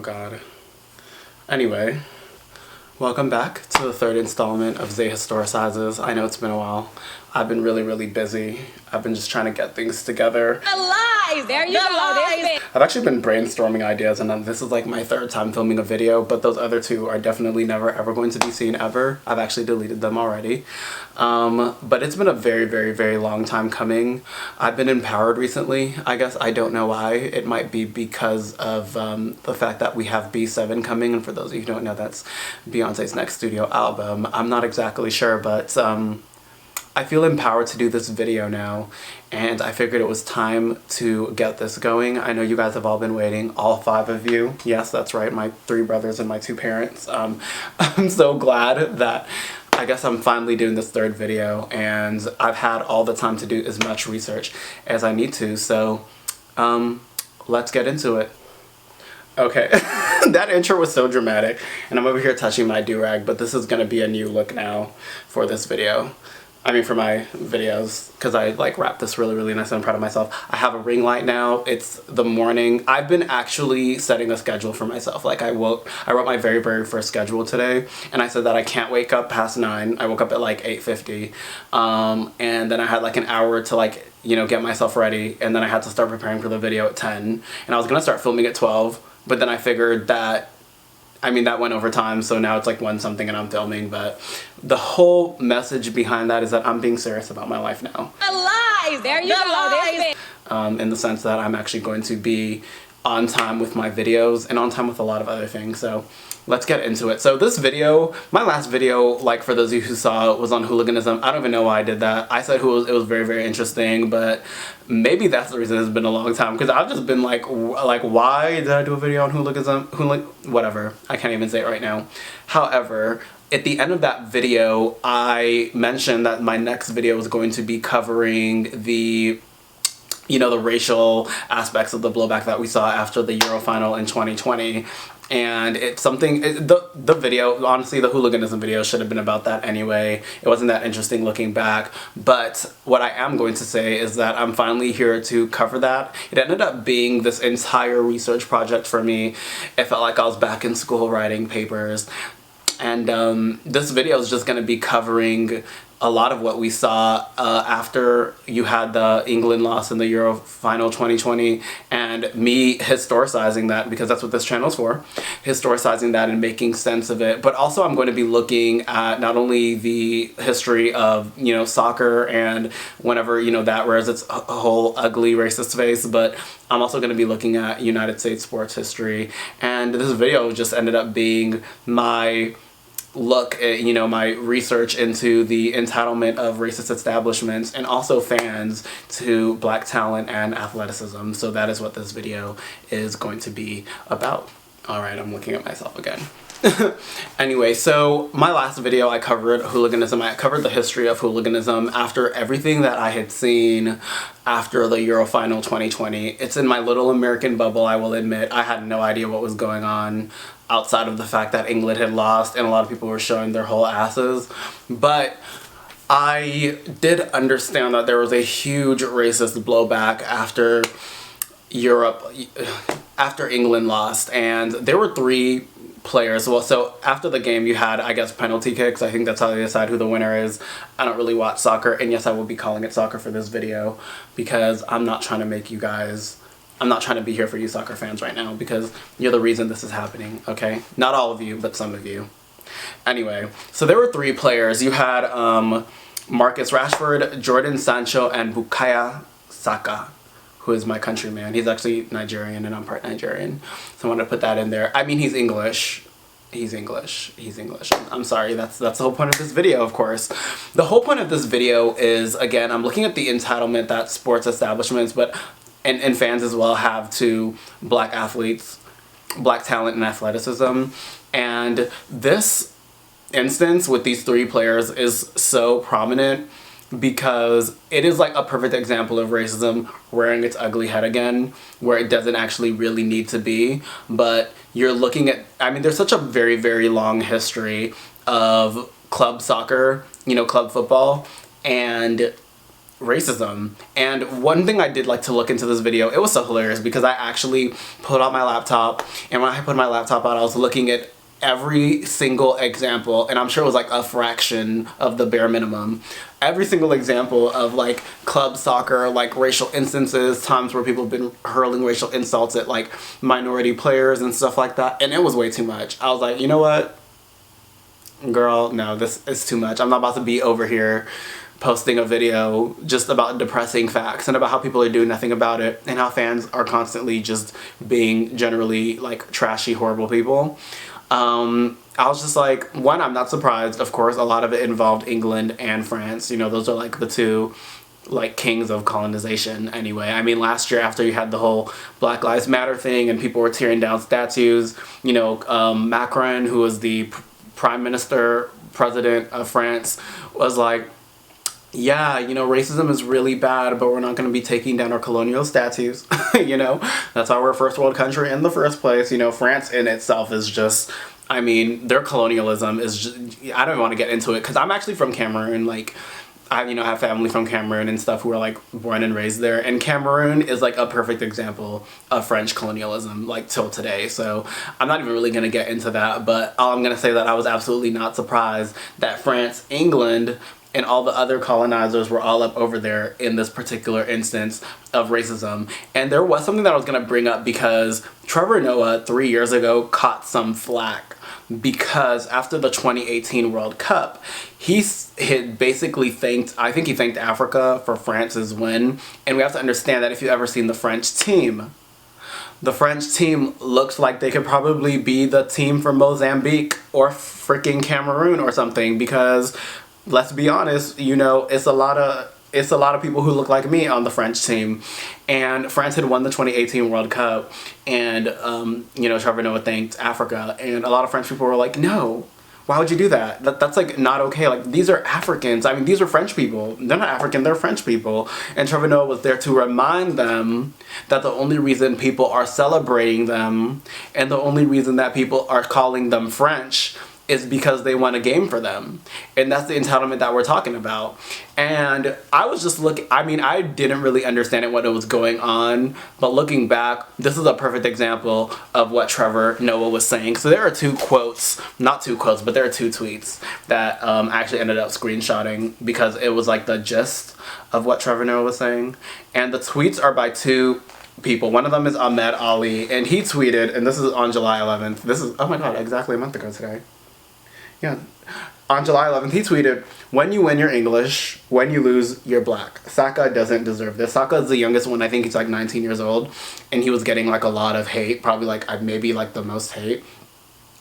Oh god. Anyway, welcome back to the third installment of Zay Historicizes. I know it's been a while. I've been really busy. I've been just trying to get things together. Lies! There you go. I've actually been brainstorming ideas, and then this is like my third time filming a video, but those other two are definitely never ever going to be seen ever. I've actually deleted them already. But it's been a very long time coming. I've been empowered recently. I guess I don't know why. It might be because of the fact that we have B7 coming, and for those of you who don't know, that's Beyonce's next studio album. I'm not exactly sure, but I feel empowered to do this video now, and I figured it was time to get this going. I know you guys have all been waiting, all 5 of you. Yes, that's right, my 3 brothers and my 2 parents. I'm so glad that I guess I'm finally doing this third video, and I've had all the time to do as much research as I need to, so let's get into it. Okay, that intro was so dramatic, and I'm over here touching my do-rag, but this is gonna be a new look now for this video. I mean, for my videos, because I like wrap this really nice and I'm proud of myself. I have a ring light now. It's the morning. I've been actually setting a schedule for myself. Like I wrote my very first schedule today, and I said that I can't wake up past 9. I woke up at like 8:50, and then I had like an hour to like, you know, get myself ready, and then I had to start preparing for the video at 10, and I was gonna start filming at 12, but then I figured that, I mean, that went over time, so now it's like 1 something and I'm filming, but the whole message behind that is that I'm being serious about my life now. Lies! There you go. In the sense that I'm actually going to be on time with my videos and on time with a lot of other things, so let's get into it. So this video, my last video, like for those of you who saw it, was on hooliganism. I don't even know why I did that. I said it was very interesting, but maybe that's the reason it's been a long time, because I've just been like why did I do a video on hooliganism? Whatever. I can't even say it right now. However, at the end of that video, I mentioned that my next video was going to be covering the, you know, the racial aspects of the blowback that we saw after the Euro final in 2020. And it's something, the video, honestly, the hooliganism video should have been about that anyway. It wasn't that interesting looking back. But what I am going to say is that I'm finally here to cover that. It ended up being this entire research project for me. It felt like I was back in school writing papers. And this video is just going to be covering a lot of what we saw after you had the England loss in the Euro final 2020, and me historicizing that, because that's what this channel is for, historicizing that and making sense of it. But also I'm going to be looking at not only the history of, you know, soccer and whenever, you know, that wears its whole ugly racist face, but I'm also going to be looking at United States sports history. And this video just ended up being my look at, you know, my research into the entitlement of racist establishments and also fans to black talent and athleticism. So that is what this video is going to be about. Alright, I'm looking at myself again. Anyway, so my last video I covered hooliganism. I covered the history of hooliganism after everything that I had seen after the Euro final 2020. It's in my little American bubble, I will admit. I had no idea what was going on outside of the fact that England had lost and a lot of people were showing their whole asses. But I did understand that there was a huge racist blowback after England lost, and there were 3 players. Well, so after the game you had, I guess, penalty kicks. I think that's how they decide who the winner is. I don't really watch soccer, and yes, I will be calling it soccer for this video, because I'm not trying to make you guys, I'm not trying to be here for you soccer fans right now, because you're the reason this is happening, okay? Not all of you, but some of you. Anyway, so there were 3 players. You had Marcus Rashford, Jordan Sancho, and Bukayo Saka, who is my countryman. He's actually Nigerian, and I'm part Nigerian. So I want to put that in there. I mean, he's English. He's English. I'm sorry, that's the whole point of this video, of course. The whole point of this video is, again, I'm looking at the entitlement that sports establishments, but and fans as well, have to black athletes, black talent and athleticism. And this instance with these 3 players is so prominent because it is like a perfect example of racism rearing its ugly head again, where it doesn't actually really need to be. But you're looking at, I mean, there's such a very long history of club soccer, you know, club football, and racism. And one thing I did like to look into this video, it was so hilarious because I actually pulled out my laptop, and when I put my laptop out, I was looking at every single example, and I'm sure it was like a fraction of the bare minimum. Every single example of like club soccer, like racial instances, times where people have been hurling racial insults at like minority players and stuff like that, and it was way too much. I was like, you know what? Girl, no, this is too much. I'm not about to be over here posting a video just about depressing facts and about how people are doing nothing about it and how fans are constantly just being generally like trashy, horrible people. I was just like, one, I'm not surprised. Of course, a lot of it involved England and France. You know, those are like the two like kings of colonization anyway. I mean, last year after you had the whole Black Lives Matter thing and people were tearing down statues, you know, Macron, who was the prime minister, president of France, was like, yeah, you know, racism is really bad, but we're not going to be taking down our colonial statues. You know, that's why we're a first world country in the first place. You know, France in itself is just, I mean, their colonialism is just, I don't want to get into it because I'm actually from Cameroon. Like, I, you know, have family from Cameroon and stuff who are like born and raised there. And Cameroon is like a perfect example of French colonialism, like till today. So I'm not even really going to get into that. But all I'm going to say that I was absolutely not surprised that France, England, and all the other colonizers were all up over there in this particular instance of racism. And there was something that I was going to bring up because Trevor Noah 3 years ago caught some flack because after the 2018 World Cup, he had basically thanked, I think he thanked Africa for France's win. And we have to understand that if you've ever seen the French team looks like they could probably be the team from Mozambique or freaking Cameroon or something, because let's be honest, you know, it's a lot of people who look like me on the French team. And France had won the 2018 World Cup, and you know, Trevor Noah thanked Africa, and a lot of French people were like, no, why would you do that? That's like not okay. Like, these are Africans. I mean, these are French people. They're not African, they're French people. And Trevor Noah was there to remind them that the only reason people are celebrating them and the only reason that people are calling them French is because they won a game for them. And that's the entitlement that we're talking about. And I was just looking, I mean, I didn't really understand it, what was going on, but looking back, this is a perfect example of what Trevor Noah was saying. So there are two quotes, not two quotes, but there are two tweets that I actually ended up screenshotting because it was like the gist of what Trevor Noah was saying. And the tweets are by two people. One of them is Ahmed Ali, and he tweeted, and this is on July 11th. This is, oh my god, exactly a month ago today. Yeah. On July 11th, he tweeted, when you win, you're English. When you lose, you're black. Saka doesn't deserve this. Saka is the youngest one. I think he's like 19 years old. And he was getting like a lot of hate. Probably like maybe like the most hate.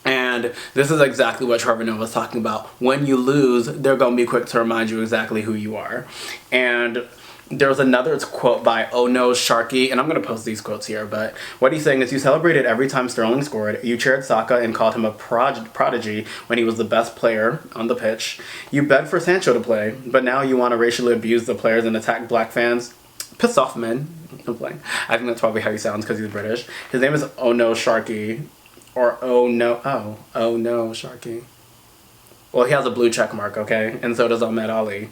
And this is exactly what Trevor Noah was talking about. When you lose, they're going to be quick to remind you exactly who you are. And there was another quote by Oh No Sharky, and I'm going to post these quotes here, but what he's saying is, you celebrated every time Sterling scored, you cheered Saka and called him a prodigy when he was the best player on the pitch, you begged for Sancho to play, but now you want to racially abuse the players and attack black fans. Piss off, men. I'm playing. I think that's probably how he sounds because he's British. His name is Oh No Sharky, or Oh No Sharky. Well, he has a blue check mark, okay? And so does Ahmed Ali.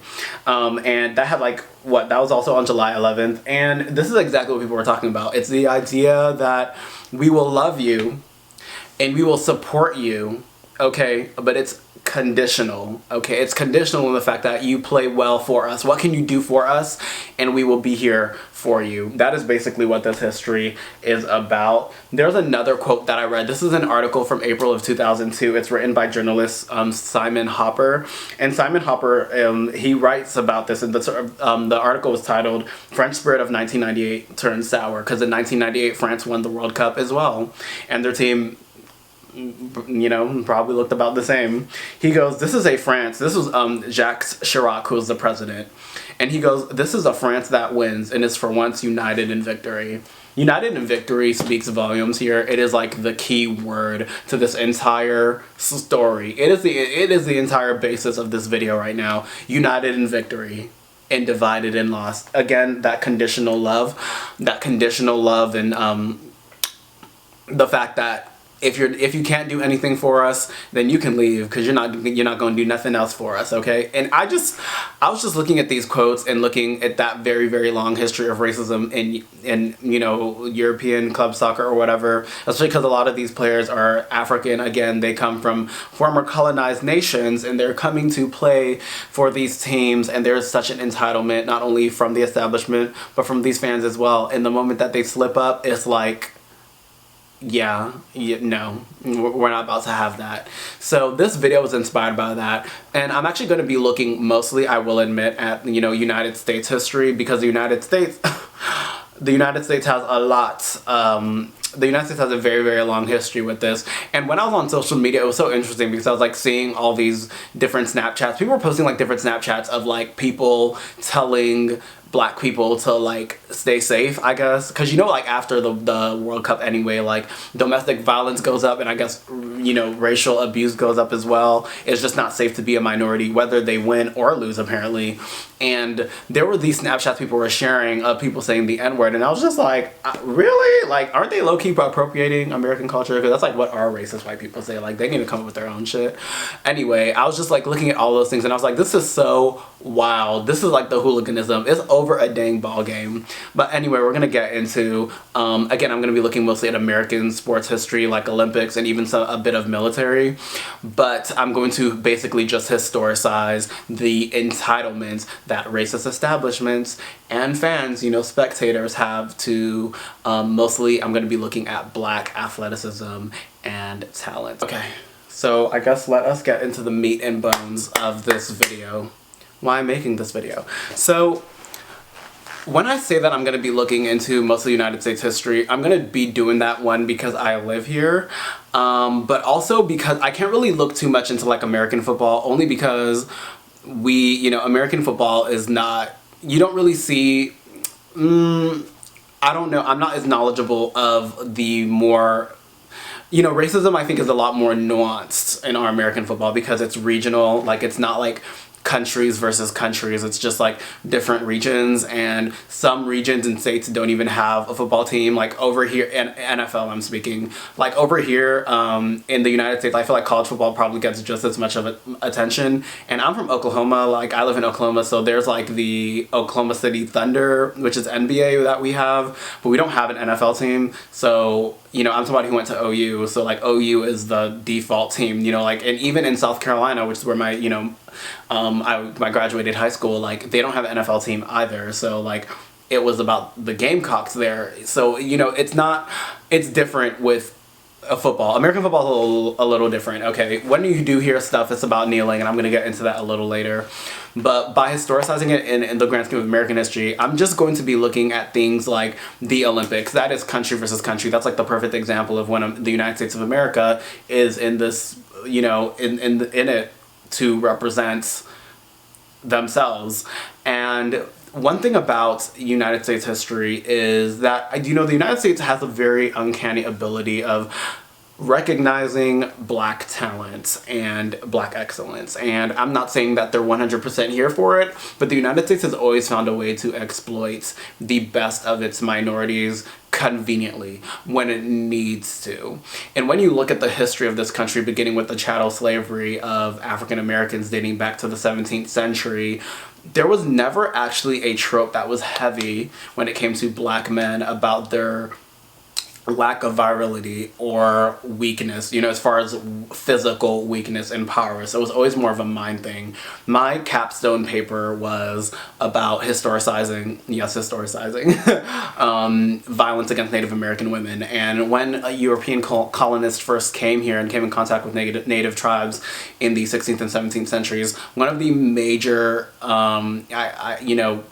And that had like, that was also on July 11th. And this is exactly what people were talking about. It's the idea that we will love you and we will support you, okay? But it's conditional, okay? It's conditional in the fact that you play well for us. What can you do for us? And we will be here for you. That is basically what this history is about. There's another quote that I read. This is an article from April of 2002. It's written by journalist Simon Hopper. And Simon Hopper, he writes about this. And the article was titled, French Spirit of 1998 Turns Sour. Because in 1998, France won the World Cup as well. And their team, you know, probably looked about the same. He goes, this is a France. This was Jacques Chirac, who was the president. And he goes, this is a France that wins and is for once united in victory. United in victory speaks volumes here. It is like the key word to this entire story. It is the entire basis of this video right now. United in victory and divided and lost. Again, that conditional love and the fact that if you can't do anything for us, then you can leave, because you're not going to do nothing else for us, okay? And I was just looking at these quotes and looking at that very, very long history of racism in you know, European club soccer or whatever, especially because a lot of these players are African. Again, they come from former colonized nations, and they're coming to play for these teams, and there's such an entitlement, not only from the establishment, but from these fans as well. And the moment that they slip up, it's like, yeah, no, we're not about to have that. So this video was inspired by that, and I'm actually going to be looking mostly, I will admit, at, you know, United States history, because the United States the United States has a lot, the United States has a very, very long history with this. And when I was on social media, it was so interesting, because I was like seeing all these different Snapchats. People were posting like different Snapchats of like people telling black people to like stay safe, I guess, because you know, like after the World Cup anyway, like domestic violence goes up, and I guess, you know, racial abuse goes up as well. It's just not safe to be a minority, whether they win or lose, apparently. And there were these Snapchats people were sharing of people saying the N-word, and I was just like, really? Like, aren't they low-key appropriating American culture? Because that's like what our racist white people say. Like, they need to come up with their own shit. Anyway, I was just like looking at all those things, and I was like, this is so wild. This is like the hooliganism. It's over a dang ball game. But anyway, we're gonna get into, again, I'm gonna be looking mostly at American sports history, like Olympics and even a bit of military. But I'm going to basically just historicize the entitlements that racist establishments and fans, you know, spectators have to, mostly I'm going to be looking at black athleticism and talent. Okay, so I guess let us get into the meat and bones of this video. Why I'm making this video. So when I say that I'm going to be looking into mostly United States history, I'm going to be doing that, one, because I live here, but also because I can't really look too much into like American football, only because you know, American football is not, you don't really see, I don't know, I'm not as knowledgeable of the more, you know, racism I think is a lot more nuanced in our American football, because it's regional. Like, it's not like countries versus countries, it's just like different regions, and some regions and states don't even have a football team. Like over here in NFL, I'm speaking, like over here in the United States, I feel like college football probably gets just as much of attention. And I'm from Oklahoma, like I live in Oklahoma, so there's like the Oklahoma City Thunder, which is NBA that we have, but we don't have an NFL team. So, you know, I'm somebody who went to OU, so like OU is the default team, you know, like, and even in South Carolina, which is where my, you know, I graduated high school, like they don't have an NFL team either. So like it was about the Gamecocks there. So, you know, it's different with football. American football is a little different. Okay, when you do hear stuff, it's about kneeling, and I'm going to get into that a little later. But by historicizing it in the grand scheme of American history, I'm just going to be looking at things like the Olympics. That is country versus country. That's like the perfect example of when the United States of America is in this, you know, in it to represent themselves. And one thing about United States history is that, you know, the United States has a very uncanny ability of recognizing black talent and black excellence. And I'm not saying that they're 100% here for it, but the United States has always found a way to exploit the best of its minorities conveniently when it needs to. And when you look at the history of this country, beginning with the chattel slavery of African Americans dating back to the 17th century, there was never actually a trope that was heavy when it came to black men about their lack of virility or weakness, you know, as far as physical weakness and power. So it was always more of a mind thing. My capstone paper was about historicizing, yes, historicizing, violence against Native American women. And when a European colonist first came here and came in contact with native tribes in the 16th and 17th centuries, one of the major, you know,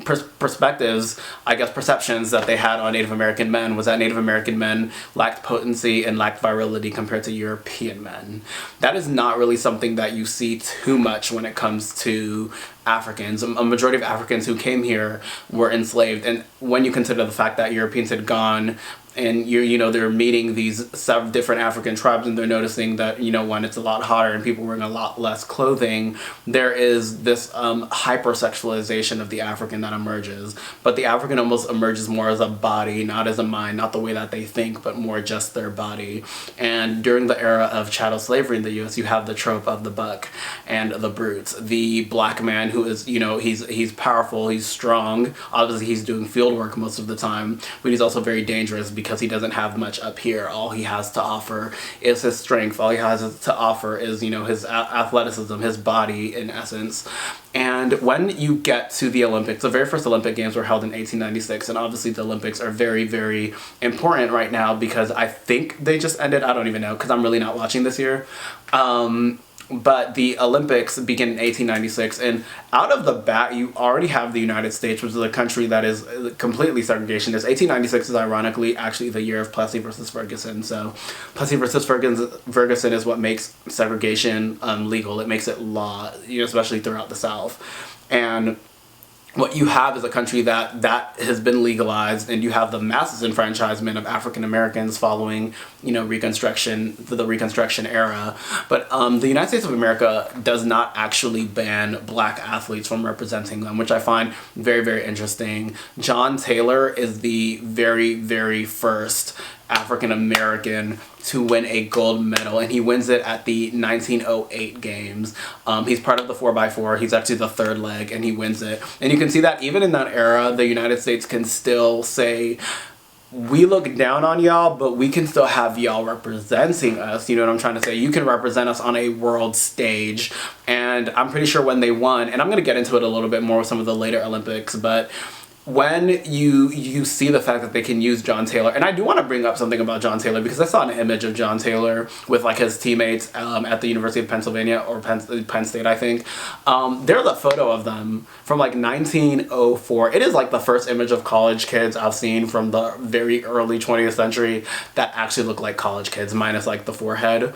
perspectives, I guess perceptions that they had on Native American men was that Native American men lacked potency and lacked virility compared to European men. That is not really something that you see too much when it comes to Africans. A majority of Africans who came here were enslaved, and when you consider the fact that Europeans had gone and they're meeting these several different African tribes, and they're noticing that, when it's a lot hotter and people wearing a lot less clothing, there is this hypersexualization of the African that emerges. But the African almost emerges more as a body, not as a mind, not the way that they think, but more just their body. And during the era of chattel slavery in the U.S., you have the trope of the buck and the brute. The black man who is, he's powerful, he's strong. Obviously, he's doing field work most of the time, but he's also very dangerous because he doesn't have much up here. All he has to offer is his strength. All he has to offer is, his athleticism, his body, in essence. And when you get to the Olympics, the very first Olympic Games were held in 1896, and obviously the Olympics are very, very important right now because I think they just ended. I don't even know because I'm really not watching this year. But the Olympics begin in 1896, and out of the bat, you already have the United States, which is a country that is completely segregationist. 1896 is ironically actually the year of Plessy versus Ferguson. So Plessy versus Ferguson is what makes segregation legal. It makes it law, especially throughout the South. And what you have is a country that has been legalized, and you have the mass disenfranchisement of African Americans following, the Reconstruction era. But the United States of America does not actually ban black athletes from representing them, which I find very, very interesting. John Taylor is the very, very first African American to win a gold medal, and he wins it at the 1908 games. He's part of the 4x4. He's actually the third leg, and he wins it. And you can see that even in that era, the United States can still say, we look down on y'all, but we can still have y'all representing us. You know what I'm trying to say? You can represent us on a world stage. And I'm pretty sure when they won, and I'm going to get into it a little bit more with some of the later Olympics, but when you see the fact that they can use John Taylor, and I do want to bring up something about John Taylor because I saw an image of John Taylor with like his teammates at the University of Pennsylvania, or Penn State, I think. There's a photo of them from like 1904. It is like the first image of college kids I've seen from the very early 20th century that actually look like college kids, minus like the forehead.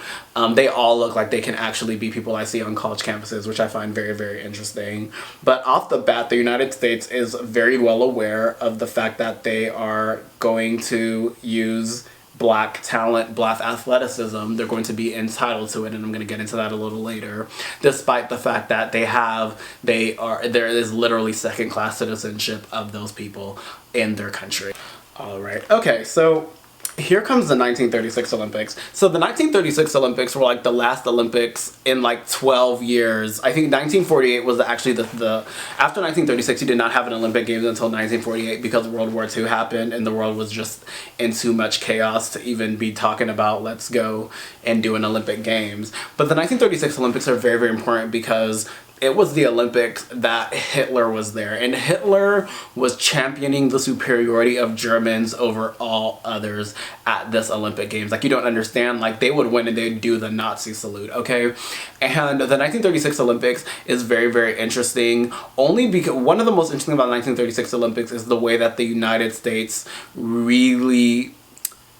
They all look like they can actually be people I see on college campuses, which I find very, very interesting. But off the bat, the United States is very well aware of the fact that they are going to use black talent, black athleticism. They're going to be entitled to it, and I'm going to get into that a little later, despite the fact that there is literally second-class citizenship of those people in their country. All right. Okay, so here comes the 1936 Olympics. So the 1936 Olympics were like the last Olympics in like 12 years. I think 1948 was actually after 1936 you did not have an Olympic Games until 1948 because World War II happened and the world was just in too much chaos to even be talking about let's go and do an Olympic Games. But the 1936 Olympics are very, very important because it was the Olympics that Hitler was there, and Hitler was championing the superiority of Germans over all others at this Olympic Games. Like, you don't understand, like, they would win and they'd do the Nazi salute, okay? And the 1936 Olympics is very, very interesting, only because one of the most interesting about the 1936 Olympics is the way that the United States really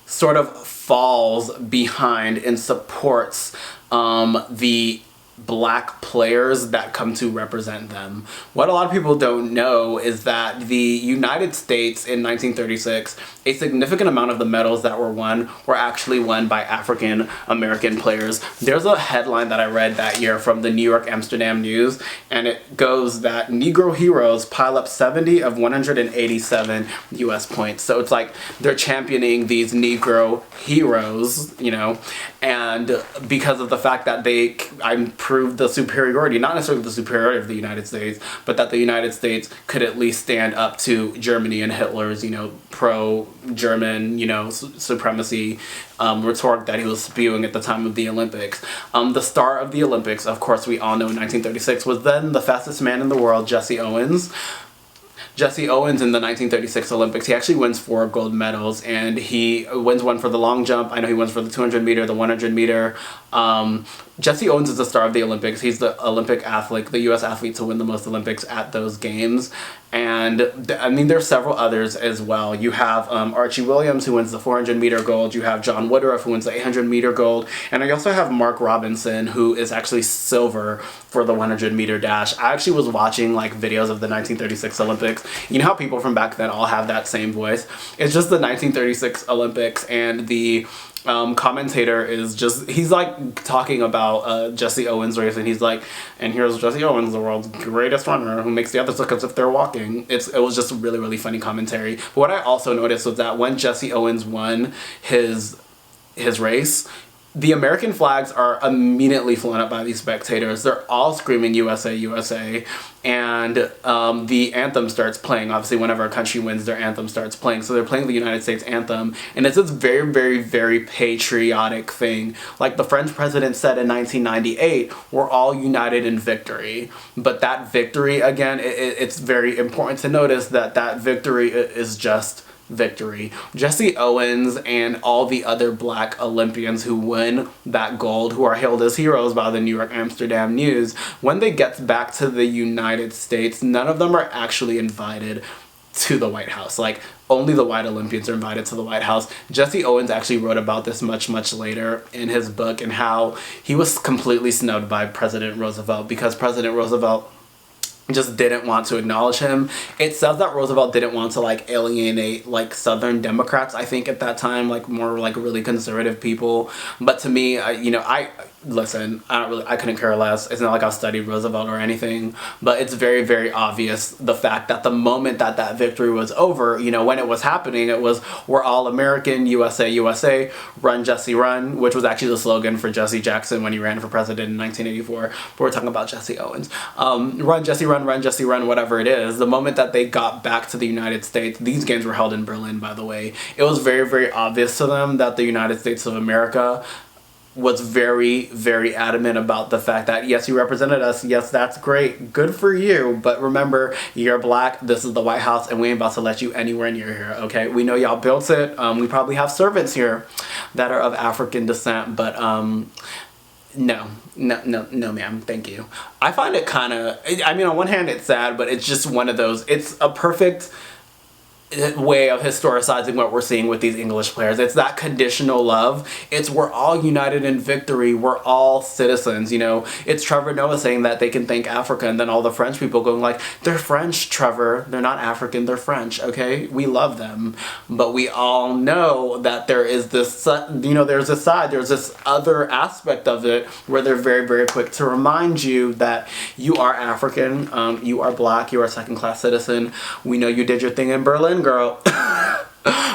sort of falls behind and supports the black players that come to represent them. What a lot of people don't know is that the United States in 1936, a significant amount of the medals that were won were actually won by African American players. There's a headline that I read that year from the New York Amsterdam News, and it goes that Negro heroes pile up 70 of 187 US points. So it's like they're championing these Negro heroes, and because of the fact that they proved the superiority, not necessarily the superiority of the United States, but that the United States could at least stand up to Germany and Hitler's, pro-German, supremacy rhetoric that he was spewing at the time of the Olympics. The star of the Olympics, of course, we all know in 1936, was then the fastest man in the world, Jesse Owens. Jesse Owens in the 1936 Olympics, he actually wins 4 gold medals, and he wins one for the long jump. I know he wins for the 200 meter, the 100 meter, Jesse Owens is the star of the Olympics. He's the Olympic athlete, the U.S. athlete to win the most Olympics at those games. And I mean, there's several others as well. You have Archie Williams, who wins the 400-meter gold. You have John Woodruff, who wins the 800-meter gold. And I also have Mark Robinson, who is actually silver for the 100-meter dash. I actually was watching like videos of the 1936 Olympics. You know how people from back then all have that same voice? It's just the 1936 Olympics, and the commentator is just, he's like talking about Jesse Owens' race, and he's like, and here's Jesse Owens, the world's greatest runner, who makes the others look as if they're walking. It was just really, really funny commentary. But what I also noticed was that when Jesse Owens won his race, the American flags are immediately flown up by these spectators. They're all screaming USA, USA, and the anthem starts playing. Obviously, whenever a country wins, their anthem starts playing. So they're playing the United States anthem, and it's this very, very, very patriotic thing. Like the French president said in 1998, we're all united in victory. But that victory, again, it's very important to notice that that victory is just victory. Jesse Owens and all the other black Olympians who win that gold, who are hailed as heroes by the New York Amsterdam News, when they get back to the United States, none of them are actually invited to the White House. Like, only the white Olympians are invited to the White House. Jesse Owens actually wrote about this much, much later in his book, and how he was completely snubbed by President Roosevelt because President Roosevelt just didn't want to acknowledge him. It says that Roosevelt didn't want to like alienate like Southern Democrats, I think at that time, like more like really conservative people. But to me, listen, I couldn't care less. It's not like I've studied Roosevelt or anything, but it's very, very obvious the fact that the moment that that victory was over, you know, when it was happening, it was, we're all American, USA, USA, run Jesse run, which was actually the slogan for Jesse Jackson when he ran for president in 1984. But we're talking about Jesse Owens. Run Jesse run, whatever it is. The moment that they got back to the United States, these games were held in Berlin, by the way, it was very, very obvious to them that the United States of America was very, very adamant about the fact that, yes, you represented us, yes, that's great, good for you, but remember, you're black, this is the White House, and we ain't about to let you anywhere near here, okay? We know y'all built it, we probably have servants here that are of African descent, but no, ma'am, thank you. I find it kind of, I mean, on one hand it's sad, but it's just one of those, it's a perfect way of historicizing what we're seeing with these English players. It's that conditional love. It's we're all united in victory. We're all citizens, you know. It's Trevor Noah saying that they can thank Africa, and then all the French people going like, they're French, Trevor. They're not African, they're French, okay? We love them. But we all know that there is this, you know, there's this side, there's this other aspect of it where they're very, very quick to remind you that you are African, you are black, you are a second-class citizen. We know you did your thing in Berlin, girl.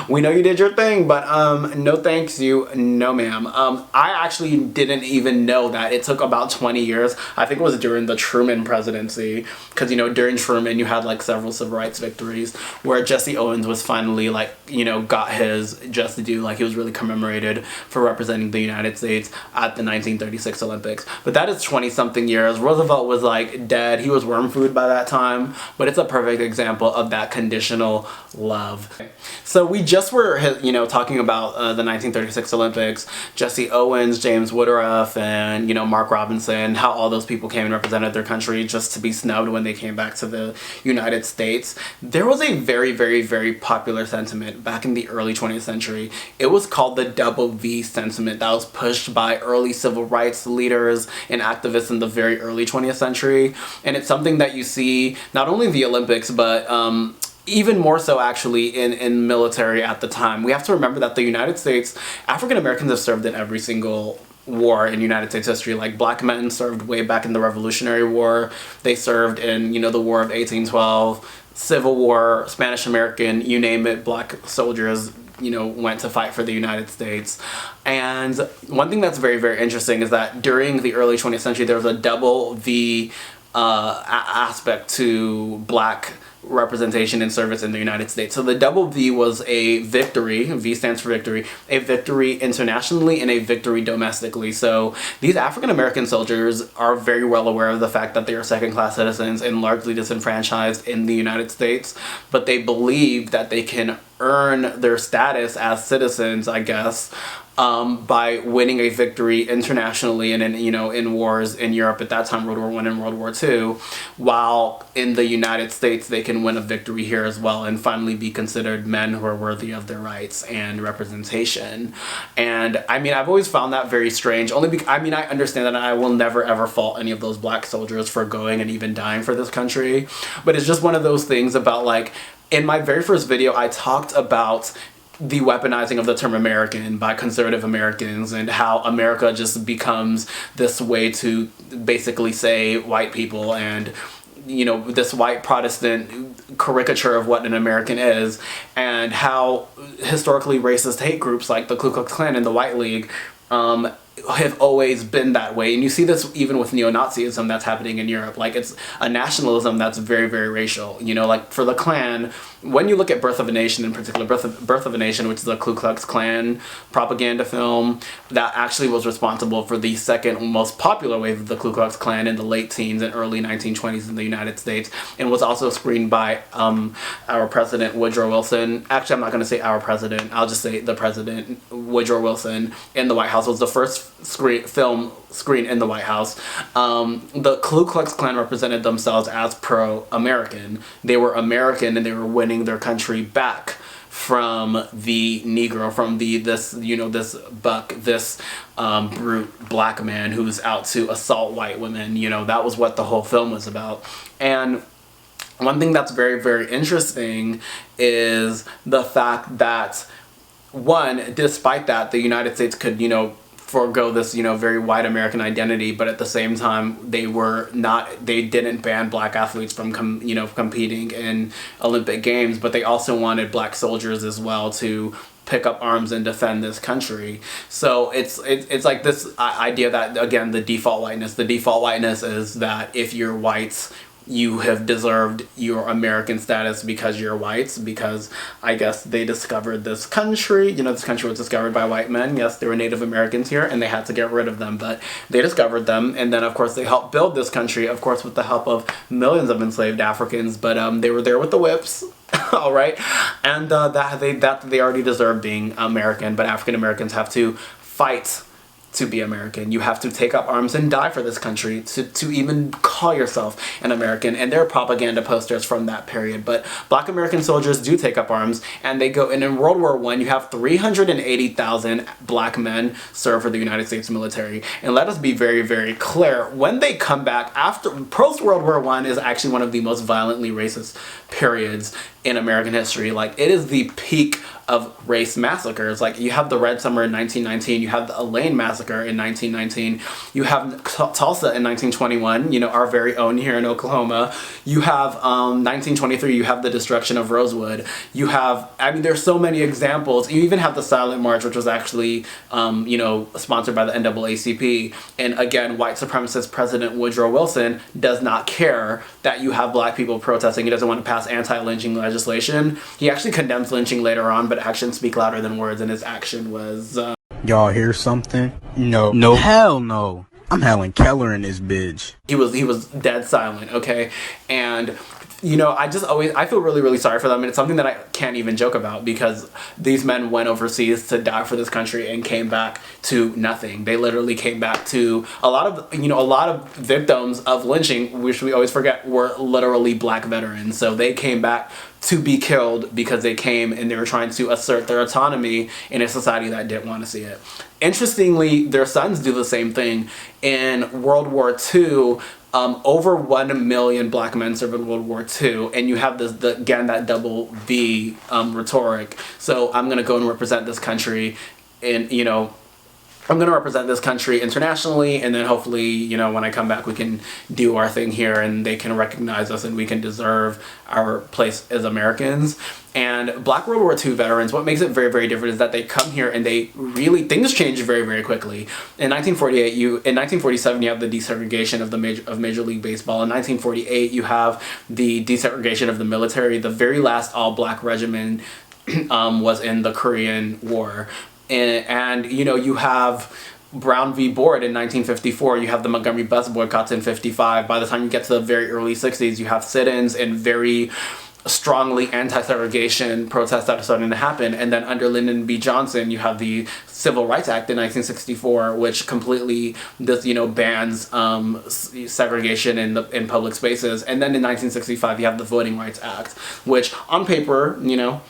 We know you did your thing, but no thanks you, no ma'am. I actually didn't even know that it took about 20 years. I think it was during the Truman presidency, because, you know, during Truman you had like several civil rights victories where Jesse Owens was finally like, you know, got his just due, like he was really commemorated for representing the United States at the 1936 Olympics. But that is 20 something years. Roosevelt was like dead, he was worm food by that time, but it's a perfect example of that conditional love. So we just were, you know, talking about the 1936 Olympics, Jesse Owens, James Woodruff, and, you know, Mark Robinson, how all those people came and represented their country just to be snubbed when they came back to the United States. There was a very, very, very popular sentiment back in the early 20th century. It was called the double V sentiment that was pushed by early civil rights leaders and activists in the very early 20th century. And it's something that you see not only in the Olympics, but even more so actually in military at the time. We have to remember that the United States, African Americans have served in every single war in United States history. Like black men served way back in the Revolutionary War. They served in, you know, the War of 1812, Civil War, Spanish American, you name it, black soldiers, you know, went to fight for the United States. And one thing that's very, very interesting is that during the early 20th century, there was a double V aspect to black representation and service in the United States. So the double V was a victory, V stands for victory, a victory internationally and a victory domestically. So these African American soldiers are very well aware of the fact that they are second-class citizens and largely disenfranchised in the United States, but they believe that they can earn their status as citizens, I guess, by winning a victory internationally and in wars in Europe at that time, World War I and World War II, while in the United States they can win a victory here as well and finally be considered men who are worthy of their rights and representation. And I mean, I've always found that very strange, only because, I mean, I understand that I will never ever fault any of those black soldiers for going and even dying for this country, but it's just one of those things about, like, in my very first video, I talked about the weaponizing of the term American by conservative Americans and how America just becomes this way to basically say white people and, you know, this white Protestant caricature of what an American is, and how historically racist hate groups like the Ku Klux Klan and the White League have always been that way. And you see this even with neo-Nazism that's happening in Europe. Like, it's a nationalism that's very, very racial. You know, like for the Klan, when you look at Birth of a Nation in particular, Birth of a Nation, which is a Ku Klux Klan propaganda film that actually was responsible for the second most popular wave of the Ku Klux Klan in the late teens and early 1920s in the United States, and was also screened by our president, Woodrow Wilson. Actually, I'm not going to say our president, I'll just say the president, Woodrow Wilson, in the White House. It was the first film screen in the White House. The Ku Klux Klan represented themselves as pro-American. They were American and they were winning their country back from the Negro, from this buck, this brute black man who's out to assault white women. You know, that was what the whole film was about. And one thing that's very, very interesting is the fact that, one, despite that, the United States could, you know, forego this, you know, very white American identity, but at the same time, they didn't ban black athletes from competing in Olympic Games, but they also wanted black soldiers as well to pick up arms and defend this country. So it's like this idea that, again, the default whiteness is that if you're white, you have deserved your American status because you're whites, because I guess they discovered this country. You know, this country was discovered by white men. Yes, there were Native Americans here and they had to get rid of them, but they discovered them, and then of course they helped build this country, of course with the help of millions of enslaved Africans, but they were there with the whips. All right, and that they already deserve being American, but African Americans have to fight to be American. You have to take up arms and die for this country to even call yourself an American. And there are propaganda posters from that period. But black American soldiers do take up arms, and they go, and in World War I, you have 380,000 black men serve for the United States military. And let us be very, very clear, when they come back after, post-World War I is actually one of the most violently racist periods in American history. Like, it is the peak of race massacres. Like, you have the Red Summer in 1919, you have the Elaine Massacre in 1919, you have Tulsa in 1921, you know, our very own here in Oklahoma. You have 1923, you have the destruction of Rosewood. You have, I mean, there's so many examples. You even have the Silent March, which was actually, you know, sponsored by the NAACP. And again, white supremacist President Woodrow Wilson does not care that you have black people protesting. He doesn't want to pass anti-lynching legislation. He actually condemns lynching later on, but actions speak louder than words, and his action was y'all hear something? No. Hell no. I'm Helen Keller in this bitch. He was dead silent, okay? And you know, I feel really, really sorry for them, and it's something that I can't even joke about, because these men went overseas to die for this country and came back to nothing. They literally came back to a lot of victims of lynching, which we always forget, were literally black veterans. So they came back to be killed because they came and they were trying to assert their autonomy in a society that didn't want to see it. Interestingly, their sons do the same thing. In World War II, over 1 million black men served in World War II, and you have again that double V rhetoric. So I'm gonna go and represent this country, and you know, I'm gonna represent this country internationally, and then hopefully, you know, when I come back, we can do our thing here, and they can recognize us, and we can deserve our place as Americans. And black World War II veterans, what makes it very, very different is that they come here and they really, things change very, very quickly. In 1947, you have the desegregation of Major League Baseball. In 1948, you have the desegregation of the military. The very last all-black regiment was in the Korean War. And you know, you have Brown v. Board in 1954, you have the Montgomery bus boycotts in 55. By the time you get to the very early 60s, you have sit-ins and very strongly anti-segregation protests that are starting to happen. And then under Lyndon B. Johnson, you have the Civil Rights Act in 1964, which completely bans segregation in public spaces. And then in 1965, you have the Voting Rights Act, which on paper, ends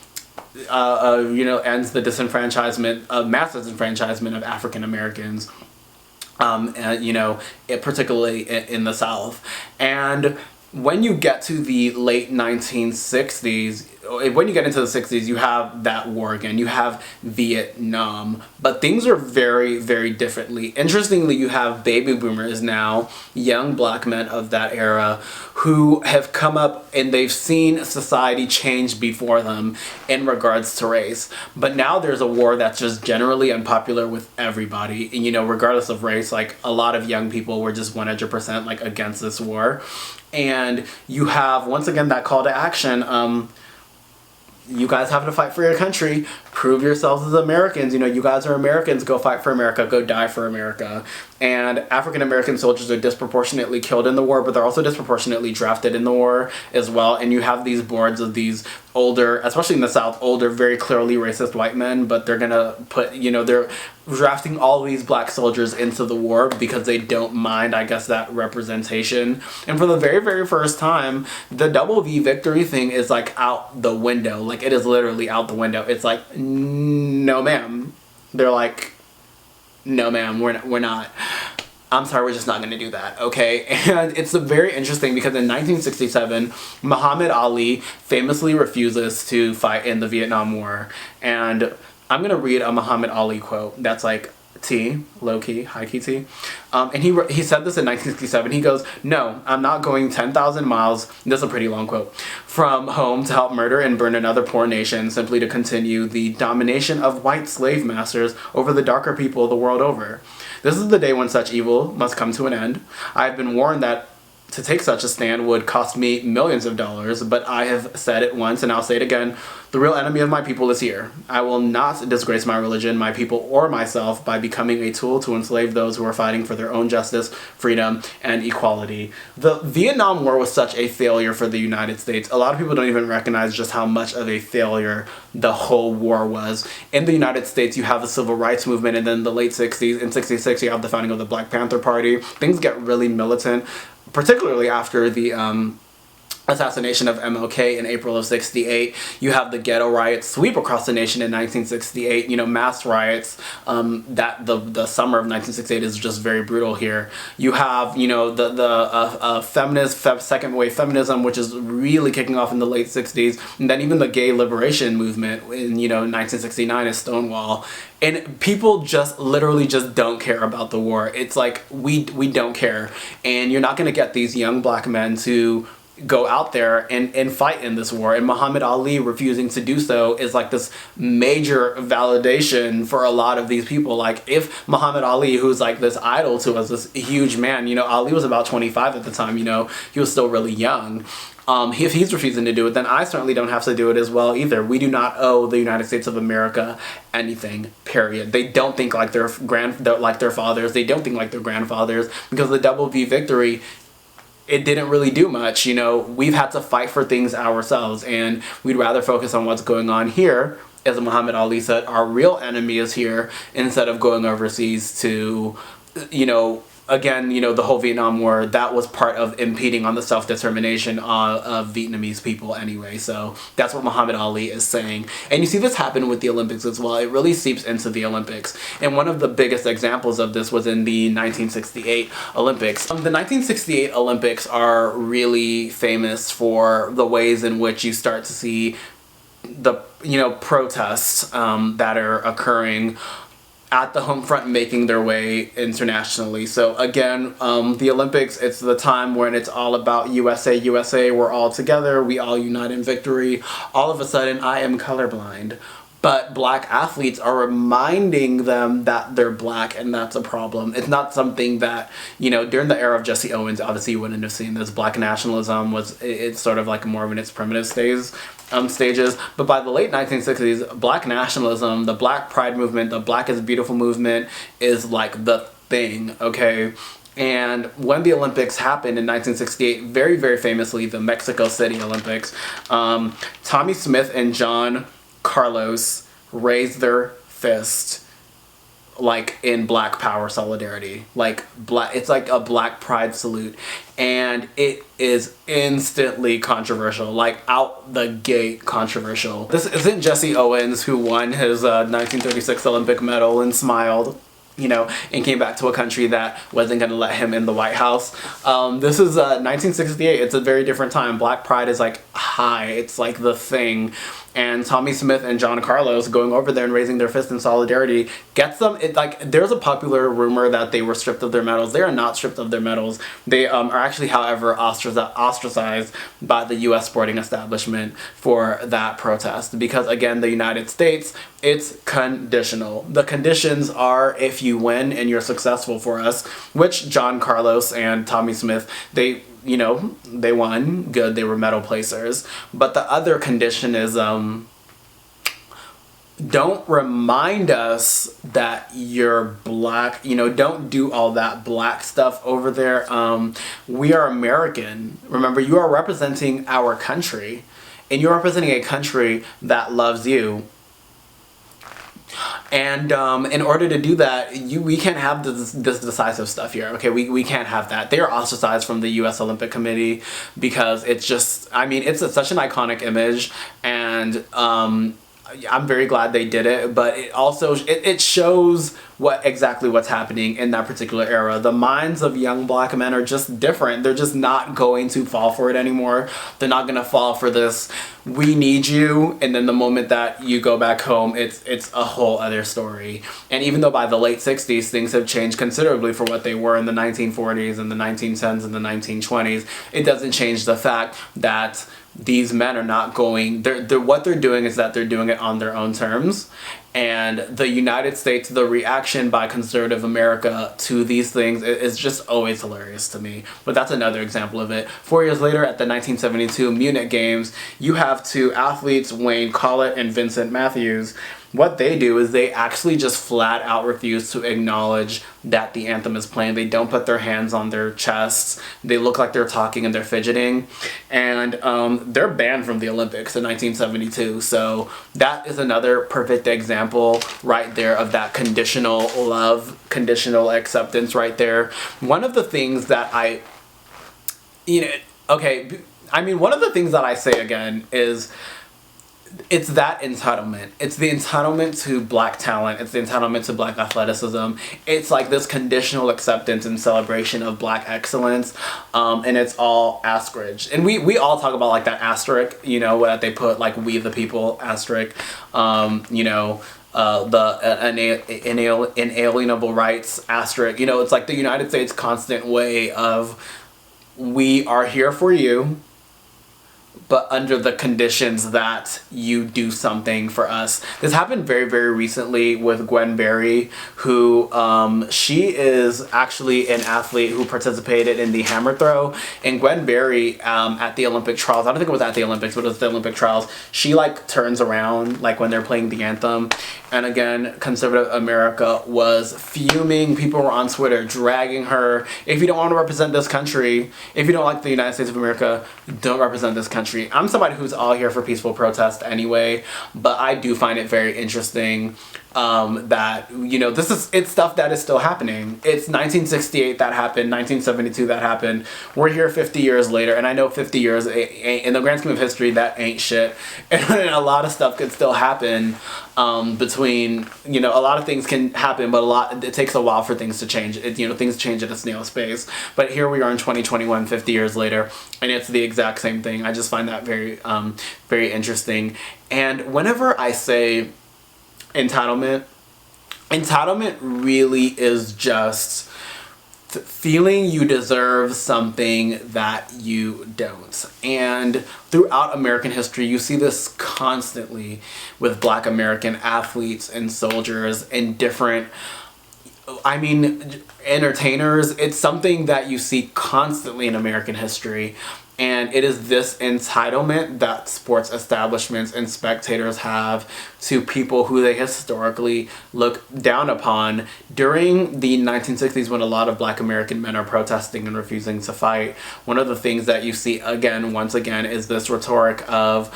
the mass disenfranchisement of African Americans, particularly in the South. And when you get to the late 1960s, when you get into the 60s, you have that war again. You have Vietnam. But things are very, very differently. Interestingly, you have baby boomers now, young black men of that era, who have come up and they've seen society change before them in regards to race. But now there's a war that's just generally unpopular with everybody. Regardless of race, like a lot of young people were just 100% like against this war. And you have, once again, that call to action. You guys have to fight for your country. Prove yourselves as Americans. You guys are Americans. Go fight for America. Go die for America. And African American soldiers are disproportionately killed in the war, but they're also disproportionately drafted in the war as well. And you have these boards of these older, especially in the South, older, very clearly racist white men, but they're gonna put, they're drafting all these black soldiers into the war because they don't mind, I guess, that representation. And for the very, very first time, the double V victory thing is like out the window. Like it is literally out the window. It's like, no ma'am. They're like, no ma'am, we're not. I'm sorry, we're just not going to do that, okay? And it's very interesting because in 1967, Muhammad Ali famously refuses to fight in the Vietnam War. And I'm going to read a Muhammad Ali quote that's like T, low-key, high-key T. And he said this in 1967. He goes, "No, I'm not going 10,000 miles," this is a pretty long quote, "from home to help murder and burn another poor nation simply to continue the domination of white slave masters over the darker people the world over. This is the day when such evil must come to an end. I have been warned that to take such a stand would cost me millions of dollars, but I have said it once and I'll say it again. The real enemy of my people is here. I will not disgrace my religion, my people, or myself by becoming a tool to enslave those who are fighting for their own justice, freedom, and equality." The Vietnam War was such a failure for the United States. A lot of people don't even recognize just how much of a failure the whole war was. In the United States, you have the Civil Rights Movement, and then the late 60s, in 66, you have the founding of the Black Panther Party. Things get really militant, particularly after the assassination of MLK in April of 68. You have the ghetto riots sweep across the nation in 1968, mass riots, that the summer of 1968 is just very brutal here. You have, the feminist, second wave feminism, which is really kicking off in the late 60s, and then even the gay liberation movement in, 1969 is Stonewall. And people just literally just don't care about the war. It's like, we don't care. And you're not going to get these young black men to go out there and fight in this war. And Muhammad Ali refusing to do so is like this major validation for a lot of these people. Like if Muhammad Ali, who's like this idol to us, this huge man, Ali was about 25 at the time, he was still really young. If he's refusing to do it, then I certainly don't have to do it as well either. We do not owe the United States of America anything, period. They don't think like their fathers. They don't think like their grandfathers, because the double V victory, it didn't really do much. We've had to fight for things ourselves, and we'd rather focus on what's going on here. As Muhammad Ali said, our real enemy is here, instead of going overseas to, again, the whole Vietnam War, that was part of impeding on the self-determination of Vietnamese people anyway. So that's what Muhammad Ali is saying. And you see this happen with the Olympics as well. It really seeps into the Olympics. And one of the biggest examples of this was in the 1968 Olympics. The 1968 Olympics are really famous for the ways in which you start to see the, protests that are occurring at the home front, making their way internationally. So again, the Olympics, it's the time when it's all about USA, USA, we're all together, we all unite in victory. All of a sudden, I am colorblind. But black athletes are reminding them that they're black, and that's a problem. It's not something that, during the era of Jesse Owens, obviously you wouldn't have seen this. Black nationalism it's sort of like more of in its primitive stages. But by the late 1960s, black nationalism, the black pride movement, the black is beautiful movement is like the thing, okay? And when the Olympics happened in 1968, very, very famously, the Mexico City Olympics, Tommy Smith and John Carlos raised their fist like in Black Power solidarity, like it's like a Black Pride salute, and it is instantly controversial, like out the gate controversial. This isn't Jesse Owens, who won his 1936 Olympic medal and smiled, you know, and came back to a country that wasn't going to let him in the White House. This is 1968. It's a very different time. Black Pride is like high. It's like the thing. And Tommy Smith and John Carlos going over there and raising their fist in solidarity gets them. There's a popular rumor that they were stripped of their medals. They are not stripped of their medals. They are actually, however, ostracized by the U.S. sporting establishment for that protest. Because again, the United States, it's conditional. The conditions are if you win and you're successful for us, which John Carlos and Tommy Smith, they won. Good, they were medal placers. But the other condition is, don't remind us that you're Black. Don't do all that Black stuff over there. We are American. Remember, you are representing our country, and you're representing a country that loves you. And in order to do that, we can't have this decisive stuff here. Okay, we can't have that. They are ostracized from the U.S. Olympic Committee because it's just, it's such an iconic image, and I'm very glad they did it, but it also it shows exactly what's happening in that particular era. The minds of young Black men are just different. They're just not going to fall for it anymore. They're not going to fall for this, we need you, and then the moment that you go back home, it's a whole other story. And even though by the late 60s, things have changed considerably for what they were in the 1940s and the 1910s and the 1920s, it doesn't change the fact that these men are not going, what they're doing is that they're doing it on their own terms. And the United States, the reaction by conservative America to these things is just always hilarious to me. But that's another example of it. 4 years later, at the 1972 Munich Games, you have two athletes, Wayne Collett and Vincent Matthews. What they do is they actually just flat out refuse to acknowledge that the anthem is playing. They don't put their hands on their chests. They look like they're talking and they're fidgeting. And they're banned from the Olympics in 1972. So that is another perfect example right there of that conditional love, conditional acceptance right there. One of the things that one of the things that I say again is, it's that entitlement. It's the entitlement to Black talent. It's the entitlement to Black athleticism. It's like this conditional acceptance and celebration of Black excellence. And it's all asterisk. And we all talk about like that asterisk, what they put, like we the people asterisk, the inalienable rights asterisk. It's like the United States constant way of, we are here for you, but under the conditions that you do something for us. This happened very, very recently with Gwen Berry, who she is actually an athlete who participated in the hammer throw. And Gwen Berry at the Olympic trials, I don't think it was at the Olympics, but it was the Olympic trials, she like turns around like when they're playing the anthem. And again, conservative America was fuming. People were on Twitter dragging her. If you don't want to represent this country, if you don't like the United States of America, don't represent this country. I'm somebody who's all here for peaceful protest anyway, but I do find it very interesting that, it's stuff that is still happening. It's 1968 that happened, 1972 that happened. We're here 50 years later, and I know 50 years, in the grand scheme of history, that ain't shit. And a lot of stuff could still happen between, a lot of things can happen, but it takes a while for things to change. Things change at a snail's pace. But here we are in 2021, 50 years later, and it's the exact same thing. I just find that very, very interesting. And whenever I say entitlement really is just feeling you deserve something that you don't. And throughout American history, you see this constantly with Black American athletes and soldiers and different, entertainers. It's something that you see constantly in American history. And it is this entitlement that sports establishments and spectators have to people who they historically look down upon. During the 1960s, when a lot of Black American men are protesting and refusing to fight, one of the things that you see once again, is this rhetoric of,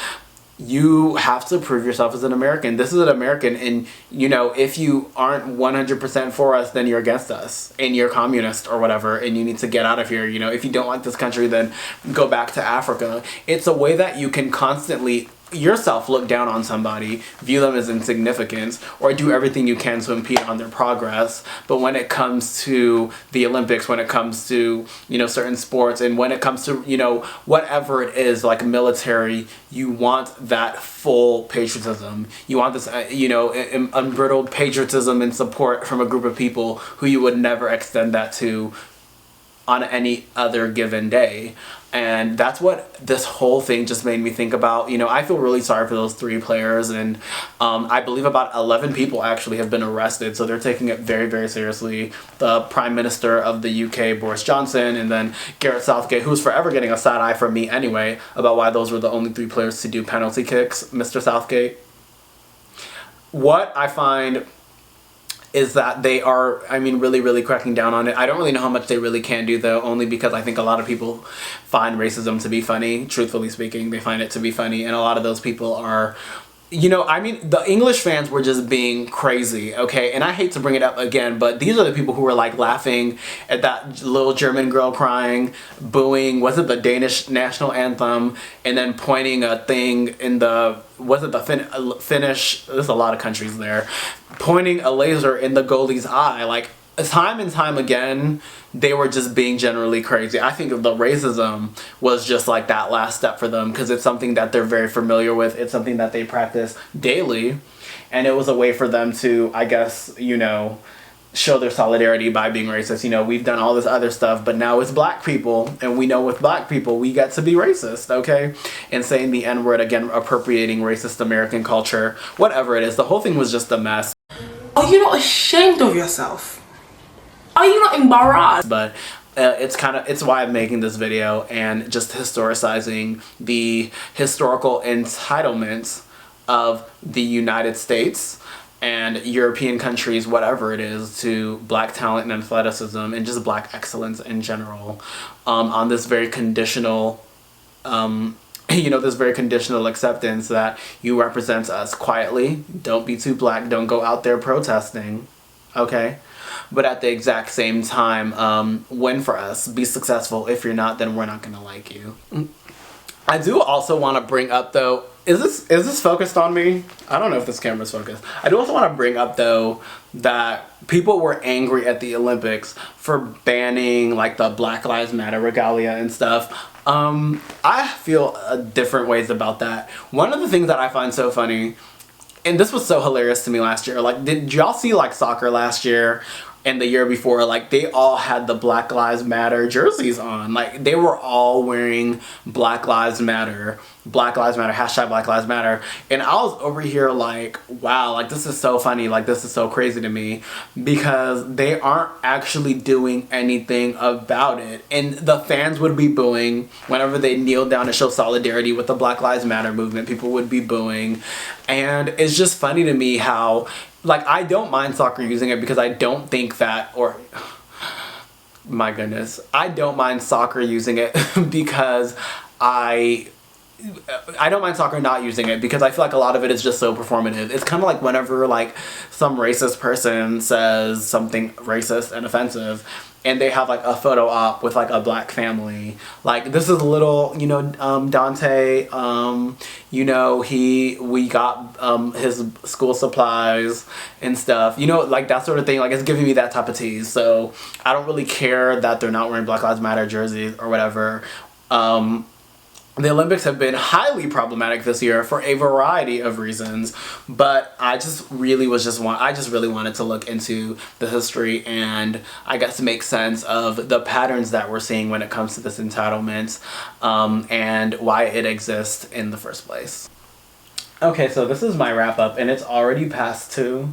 you have to prove yourself as an American. This is an American, and you know, if you aren't 100% for us, then you're against us, and you're communist or whatever, and you need to get out of here. You know, if you don't like this country, then go back to Africa. It's a way that you can constantly yourself look down on somebody, view them as insignificant, or do everything you can to impede on their progress. But when it comes to the Olympics, when it comes to, you know, certain sports, and when it comes to, you know, whatever it is, like military, you want that full patriotism. You want this, you know, unbridled patriotism and support from a group of people who you would never extend that to on any other given day. And that's what this whole thing just made me think about. You know, I feel really sorry for those 3 players, and I believe about 11 people actually have been arrested, so they're taking it very, very seriously. The Prime Minister of the UK, Boris Johnson, and then Gareth Southgate, who's forever getting a side eye from me anyway about why those were the only 3 players to do penalty kicks, Mr. Southgate. What I find is that they are, I mean, really, really cracking down on it. I don't really know how much they really can do, though, only because I think a lot of people find racism to be funny. Truthfully speaking, they find it to be funny, and a lot of those people are, you know, I mean, the English fans were just being crazy, okay? And I hate to bring it up again, but these are the people who were, like, laughing at that little German girl crying, booing, was it the Danish national anthem, and then pointing a thing in the, was it the Finnish, there's a lot of countries there, pointing a laser in the goalie's eye. Like, time and time again, they were just being generally crazy. I think the racism was just like that last step for them, because it's something that they're very familiar with. It's something that they practice daily, and it was a way for them to, I guess, you know, show their solidarity by being racist. You know, we've done all this other stuff, but now it's Black people, and we know with Black people we get to be racist, okay? And saying the N-word, again, appropriating racist American culture, whatever it is. The whole thing was just a mess. Are you not ashamed of yourself? Are you not embarrassed? But it's why I'm making this video, and just historicizing the historical entitlements of the United States and European countries, whatever it is, to Black talent and athleticism, and just Black excellence in general, on this very conditional, you know, this very conditional acceptance that you represent us quietly, don't be too Black, don't go out there protesting, okay? But at the exact same time, win for us, be successful. If you're not, then we're not gonna like you. I do also want to bring up, though, is this focused on me? I don't know if this camera's focused. I do also want to bring up, though, that people were angry at the Olympics for banning, like, the Black Lives Matter regalia and stuff. I feel different ways about that. One of the things that I find so funny, and this was so hilarious to me last year, like, did y'all see, like, soccer last year and the year before? Like, they all had the Black Lives Matter jerseys on. Like, they were all wearing Black Lives Matter, hashtag Black Lives Matter. And I was over here like, wow, like, this is so funny, like, this is so crazy to me, because they aren't actually doing anything about it. And the fans would be booing whenever they kneeled down to show solidarity with the Black Lives Matter movement. People would be booing. And it's just funny to me how, like, I don't mind soccer using it, because I don't think that, or, my goodness, I don't mind soccer using it because I don't mind soccer not using it, because I feel like a lot of it is just so performative. It's kind of like whenever, like, some racist person says something racist and offensive, and they have, like, a photo op with, like, a Black family. Like, this is little, you know, Dante, you know, we got his school supplies and stuff. You know, like, that sort of thing. Like, it's giving me that type of tease. So I don't really care that they're not wearing Black Lives Matter jerseys or whatever. The Olympics have been highly problematic this year for a variety of reasons, but I just really wanted to look into the history and, I guess, make sense of the patterns that we're seeing when it comes to this entitlement, and why it exists in the first place. Okay, so this is my wrap up, and it's already past 2.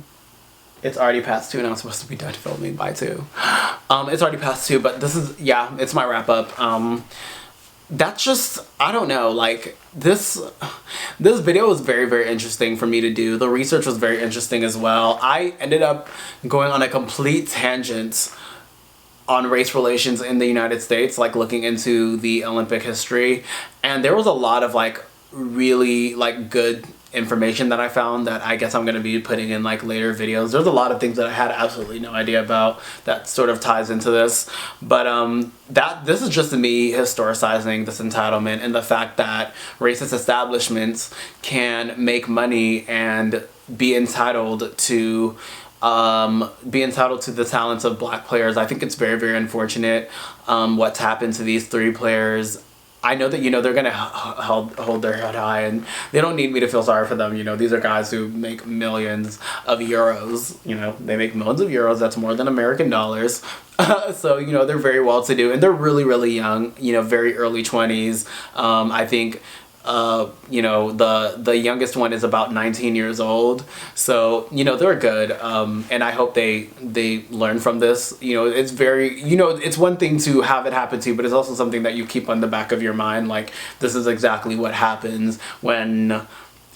It's already past 2, and I'm supposed to be done filming by 2. It's already past 2, but this is, yeah, it's my wrap up. that's just, I don't know, like this video was very, very interesting for me to do. The research was very interesting as well. I ended up going on a complete tangent on race relations in the United States, like looking into the Olympic history, and there was a lot of like really like good information that I found that I guess I'm going to be putting in like later videos. There's a lot of things that I had absolutely no idea about that sort of ties into this, but this is just me historicizing this entitlement and the fact that racist establishments can make money and be entitled to the talents of black players. I think it's very, very unfortunate what's happened to these three players. I know that, you know, they're gonna hold their head high, and they don't need me to feel sorry for them. You know, these are guys who make millions of euros. You know, they make millions of euros. That's more than American dollars. So, you know, they're very well to do, and they're really, really young. You know, very early 20s. I think. You know, the youngest one is about 19 years old, so you know they're good, and I hope they learn from this. You know, it's very, you know, it's one thing to have it happen to you, but it's also something that you keep on the back of your mind, like this is exactly what happens when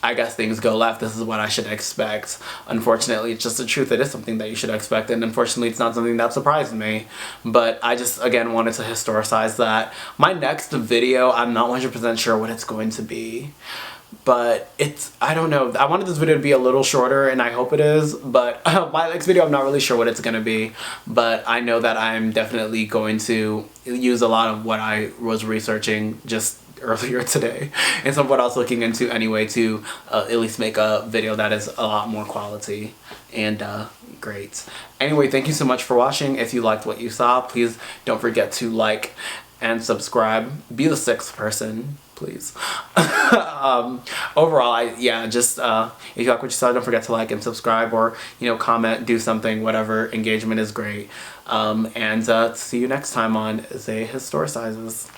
I guess things go left. This is what I should expect. Unfortunately, it's just the truth. It is something that you should expect, and unfortunately, it's not something that surprised me. But I just, again, wanted to historicize that. My next video, I'm not 100% sure what it's going to be. But it's, I don't know. I wanted this video to be a little shorter, and I hope it is. But my next video, I'm not really sure what it's going to be. But I know that I'm definitely going to use a lot of what I was researching just earlier today, and some of what I was looking into anyway, to at least make a video that is a lot more quality and great. Anyway, thank you so much for watching. If you liked what you saw, please don't forget to like and subscribe. Be the 6th person, please. Overall, if you like what you saw, don't forget to like and subscribe, or, you know, comment, do something, whatever. Engagement is great. And see you next time on Zay Historicizes.